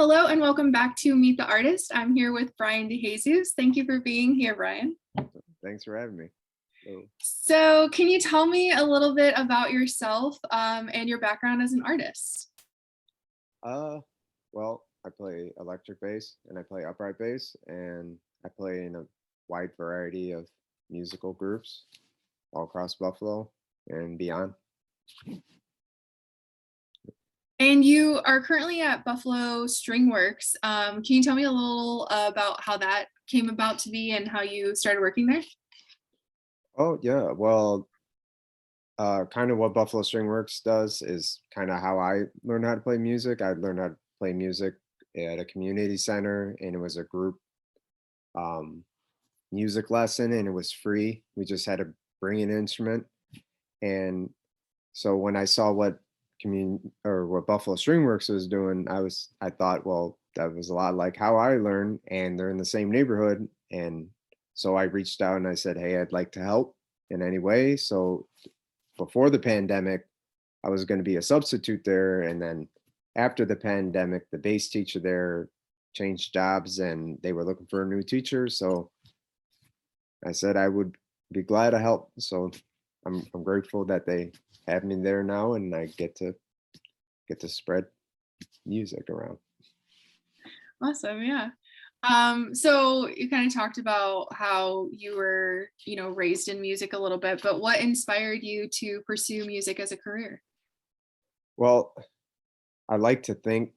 Hello and welcome back to Meet the Artist. I'm here with Brian DeJesus. Thank you for being here, Brian. Thanks for having me. So can you tell me a little bit about yourself and your background as an artist? Uh, well, I play electric bass and I play upright bass, and I play in a wide variety of musical groups all across Buffalo and beyond. And you are currently at Buffalo Stringworks. Can you tell me a little about how that came about to be and how you started working there? Oh yeah, well, kind of what Buffalo Stringworks does is kind of how I learned how to play music. I learned how to play music at a community center, and it was a group um, music lesson, and it was free. We just had to bring an instrument, and so when I saw what what Buffalo Stringworks was doing, I thought, well, that was a lot like how I learned, and they're in the same neighborhood. And so I reached out and I said, hey, I'd like to help in any way. So before the pandemic, I was going to be a substitute there, and then after the pandemic, the bass teacher there changed jobs and they were looking for a new teacher. So I said I would be glad to help. So I'm grateful that they have me there now, and I get to spread music around. Awesome, yeah. So you kind of talked about how you were, raised in music a little bit, but what inspired you to pursue music as a career? Well, I like to think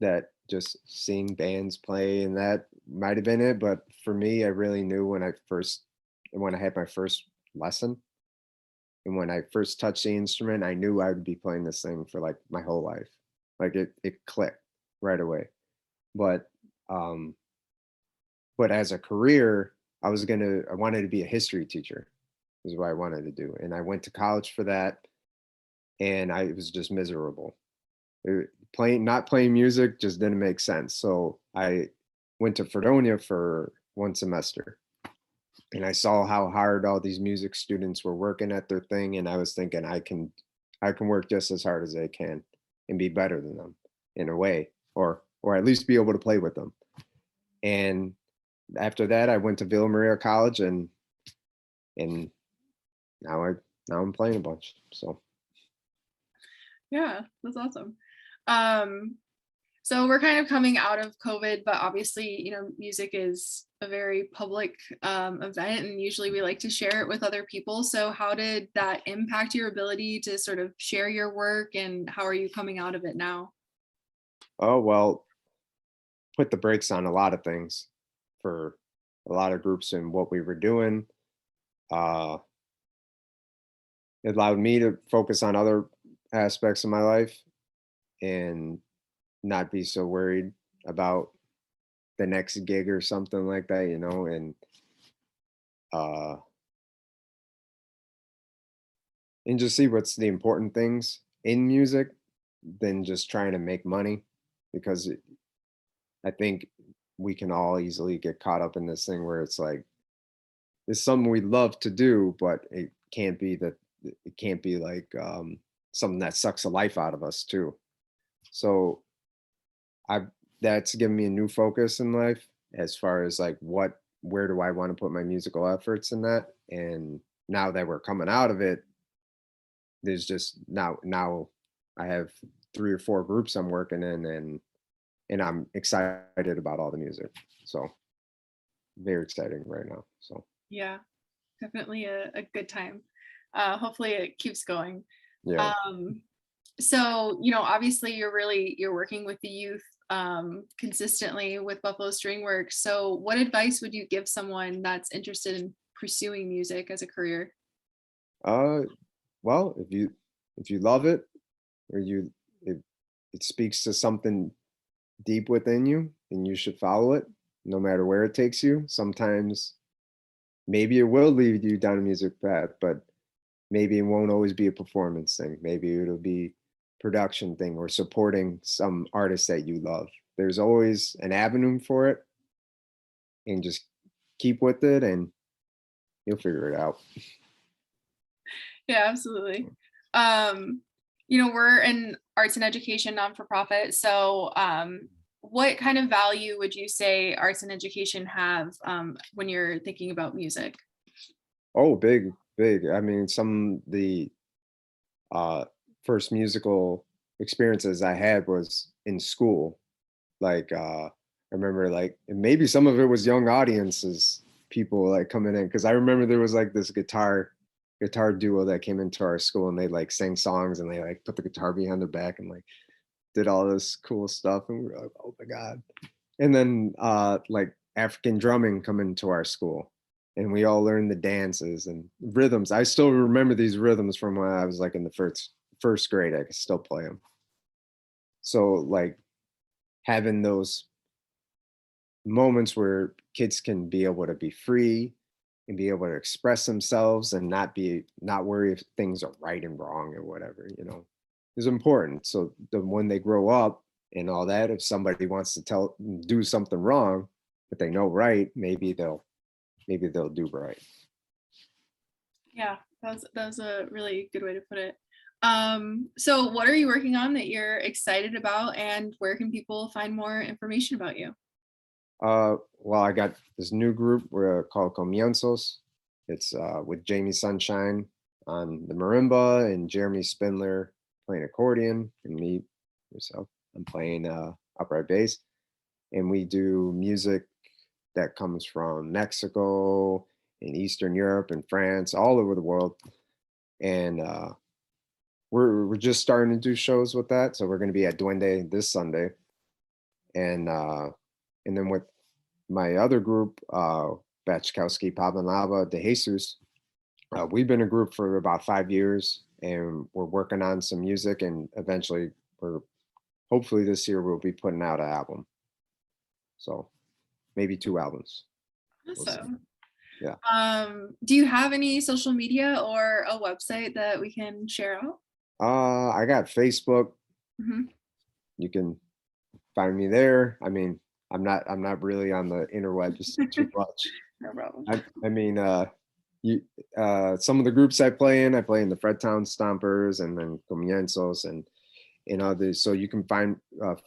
that just seeing bands play and that might have been it, but for me, I really knew when I had my first lesson and when I first touched the instrument, I knew I would be playing this thing for like my whole life. Like it clicked right away. But um but as a career, I wanted to be a history teacher is what I wanted to do. And I went to college for that, and I was just miserable. Not playing music just didn't make sense. So I went to Fredonia for one semester, and I saw how hard all these music students were working at their thing, and I was thinking I can work just as hard as they can and be better than them in a way, or at least be able to play with them. And after that, I went to Villa Maria College, and now I'm playing a bunch. So Yeah, that's awesome. Um, so we're kind of coming out of COVID, but obviously, music is a very public event, and usually we like to share it with other people. So how did that impact your ability to sort of share your work, and how are you coming out of it now? oh well, put the brakes on a lot of things for a lot of groups and what we were doing. Uh, it allowed me to focus on other aspects of my life and not be so worried about the next gig or something like that, uh, and just see what's the important things in music than just trying to make money, because I think we can all easily get caught up in this thing where it's like it's something we love to do, but it can't be like something that sucks the life out of us too. So I that's given me a new focus in life as far as like where do I want to put my musical efforts in that. And now that we're coming out of it, there's just now I have three or four groups I'm working in, and I'm excited about all the music. So very exciting right now. So Yeah, definitely a good time. Hopefully it keeps going. yeah. Um, so, obviously you're working with the youth consistently with Buffalo Stringworks. So what advice would you give someone that's interested in pursuing music as a career? Uh well, if you love it, or it speaks to something deep within you, then you should follow it no matter where it takes you. Sometimes maybe it will lead you down a music path, but maybe it won't always be a performance thing. Maybe it'll be production thing or supporting some artist that you love. There's always an avenue for it, and just keep with it and you'll figure it out. Yeah, absolutely. Um, we're an arts and education non-for-profit. So what kind of value would you say arts and education have when you're thinking about music? Oh, big, big. I mean, some the uh, first musical experiences I had was in school. Like I remember, like and maybe some of it was young audiences, people like coming in because I remember there was like this guitar duo that came into our school and they like sang songs and they like put the guitar behind their back and like did all this cool stuff and we were like, oh my god. And then like African drumming come into our school and we all learned the dances and rhythms. I still remember these rhythms from when I was like in the first grade. I could still play them. So like having those moments where kids can be able to be free and be able to express themselves and not worry if things are right and wrong or whatever, is important. So the when they grow up and all that, if somebody wants to do something wrong, but they know right, maybe they'll do right. Yeah, that was a really good way to put it. So what are you working on that you're excited about, and where can people find more information about you? Well, I got this new group we're called Comienzos. It's with Jamie Sunshine on the marimba and Jeremy Spindler playing accordion, and me myself. I'm playing upright bass, and we do music that comes from Mexico and Eastern Europe and France, all over the world. And we're just starting to do shows with that. So we're going to be at Duende this Sunday, and then with my other group, Bachkowski, Pablo DeJesus, we've been a group for about 5 years, and we're working on some music, and eventually, we're hopefully this year we'll be putting out an album. So maybe 2 albums. We'll see. Awesome. Yeah. Do you have any social media or a website that we can share out? I got Facebook. Mhm. You can find me there. I mean, I'm not really on the interwebs too much. No problem. I mean, you some of the groups I play in the Fredtown Stompers and then Comienzos and others. So you can find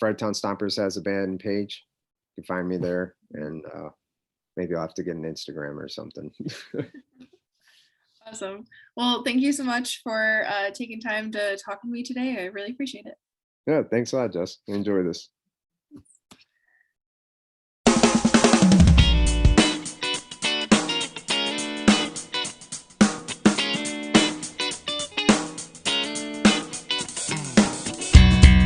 Fredtown Stompers has a band page. You can find me there, and maybe I'll have to get an Instagram or something. Awesome. Well, thank you so much for taking time to talk with me today. I really appreciate it. Yeah, thanks a lot, Jess. Enjoy this.